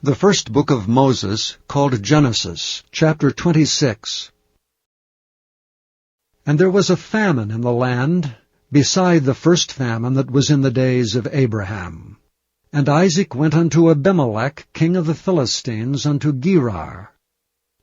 The first book of Moses, called Genesis, chapter 26. And there was a famine in the land, beside the first famine that was in the days of Abraham. And Isaac went unto Abimelech, king of the Philistines, unto Gerar.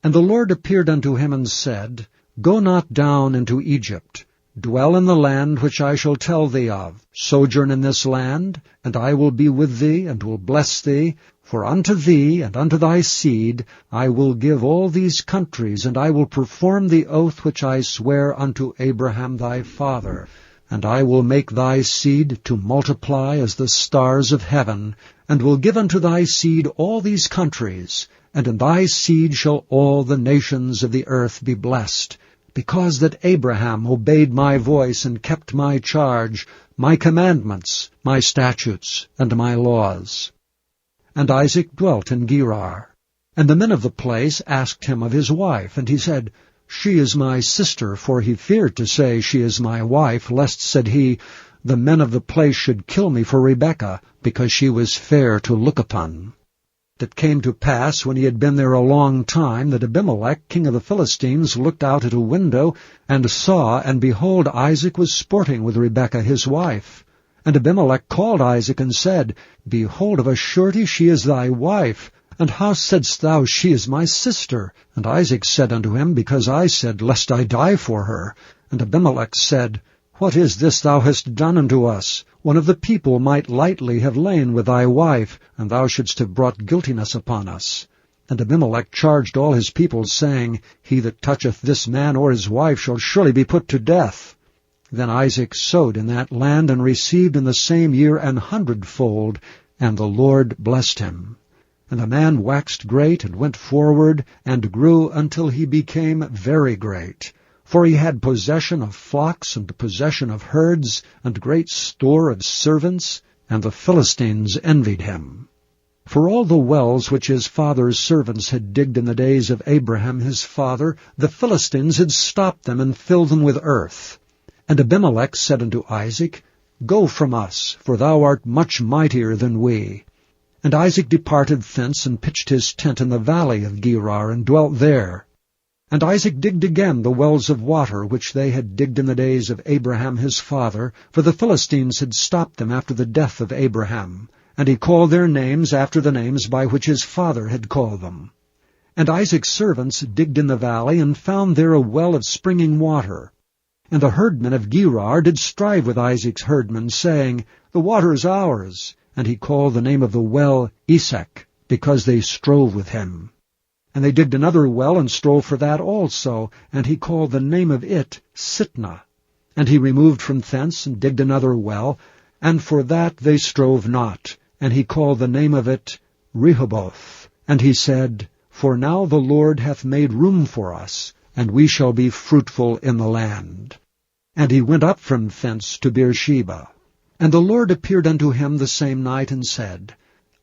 And the Lord appeared unto him and said, Go not down into Egypt. Dwell in the land which I shall tell thee of. Sojourn in this land, and I will be with thee, and will bless thee. For unto thee and unto thy seed I will give all these countries, and I will perform the oath which I swear unto Abraham thy father. And I will make thy seed to multiply as the stars of heaven, and will give unto thy seed all these countries, and in thy seed shall all the nations of the earth be blessed. Because that Abraham obeyed my voice and kept my charge, my commandments, my statutes, and my laws. And Isaac dwelt in Gerar. And the men of the place asked him of his wife, and he said, She is my sister, for he feared to say, She is my wife, lest, said he, the men of the place should kill me for Rebekah, because she was fair to look upon. It came to pass, when he had been there a long time, that Abimelech, king of the Philistines, looked out at a window, and saw, and behold, Isaac was sporting with Rebekah his wife. And Abimelech called Isaac, and said, Behold, of a surety she is thy wife. And how saidst thou, She is my sister? And Isaac said unto him, Because I said, Lest I die for her. And Abimelech said, What is this thou hast done unto us? One of the people might lightly have lain with thy wife, and thou shouldst have brought guiltiness upon us. And Abimelech charged all his people, saying, He that toucheth this man or his wife shall surely be put to death. Then Isaac sowed in that land, and received in the same year 100-fold, and the Lord blessed him. And the man waxed great, and went forward, and grew until he became very great. For he had possession of flocks, and possession of herds, and great store of servants, and the Philistines envied him. For all the wells which his father's servants had digged in the days of Abraham his father, the Philistines had stopped them, and filled them with earth. And Abimelech said unto Isaac, Go from us, for thou art much mightier than we. And Isaac departed thence, and pitched his tent in the valley of Gerar, and dwelt there. And Isaac digged again the wells of water, which they had digged in the days of Abraham his father, for the Philistines had stopped them after the death of Abraham. And he called their names after the names by which his father had called them. And Isaac's servants digged in the valley, and found there a well of springing water. And the herdmen of Gerar did strive with Isaac's herdmen, saying, The water is ours. And he called the name of the well Esek, because they strove with him. And they digged another well, and strove for that also, and he called the name of it Sitnah. And he removed from thence, and digged another well, and for that they strove not, and he called the name of it Rehoboth. And he said, For now the Lord hath made room for us, and we shall be fruitful in the land. And he went up from thence to Beersheba. And the Lord appeared unto him the same night, and said,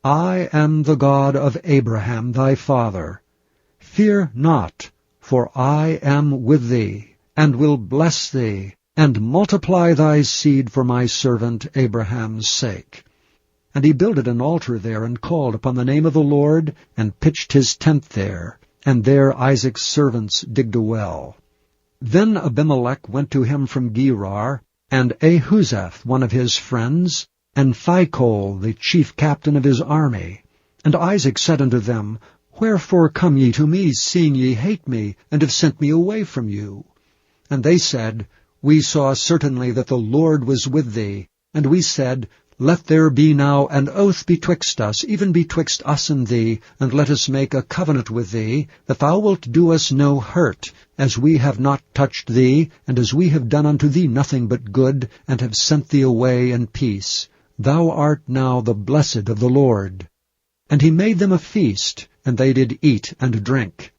I am the God of Abraham thy father. Fear not, for I am with thee, and will bless thee, and multiply thy seed for my servant Abraham's sake. And he builded an altar there, and called upon the name of the Lord, and pitched his tent there. And there Isaac's servants digged a well. Then Abimelech went to him from Gerar, and Ahuzzath, one of his friends, and Phicol, the chief captain of his army. And Isaac said unto them, Wherefore come ye to me, seeing ye hate me, and have sent me away from you? And they said, We saw certainly that the Lord was with thee. And we said, Let there be now an oath betwixt us, even betwixt us and thee, and let us make a covenant with thee, that thou wilt do us no hurt, as we have not touched thee, and as we have done unto thee nothing but good, and have sent thee away in peace. Thou art now the blessed of the Lord. And he made them a feast, and they did eat and drink.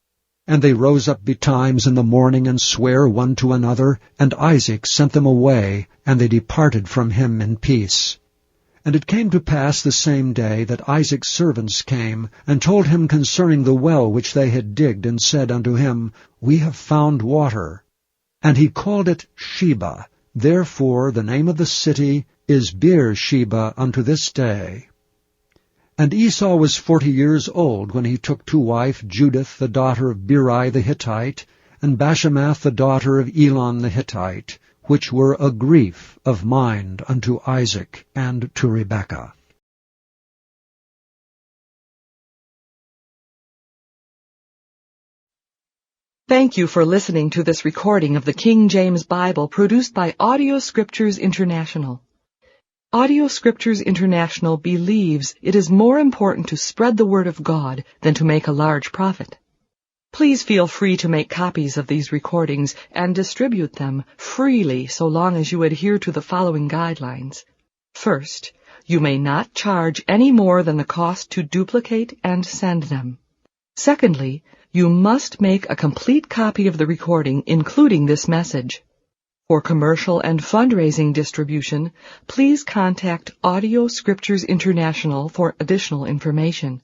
And they rose up betimes in the morning, and sware one to another, and Isaac sent them away, and they departed from him in peace. And it came to pass the same day that Isaac's servants came, and told him concerning the well which they had digged, and said unto him, We have found water. And he called it Sheba. Therefore the name of the city is Beersheba unto this day. And Esau was 40 years old when he took to wife Judith the daughter of Beri the Hittite, and Bashemath the daughter of Elon the Hittite, which were a grief of mind unto Isaac and to Rebekah. Thank you for listening to this recording of the King James Bible produced by Audio Scriptures International. Audio Scriptures International believes it is more important to spread the Word of God than to make a large profit. Please feel free to make copies of these recordings and distribute them freely so long as you adhere to the following guidelines. First, you may not charge any more than the cost to duplicate and send them. Secondly, you must make a complete copy of the recording, including this message. For commercial and fundraising distribution, please contact Audio Scriptures International for additional information.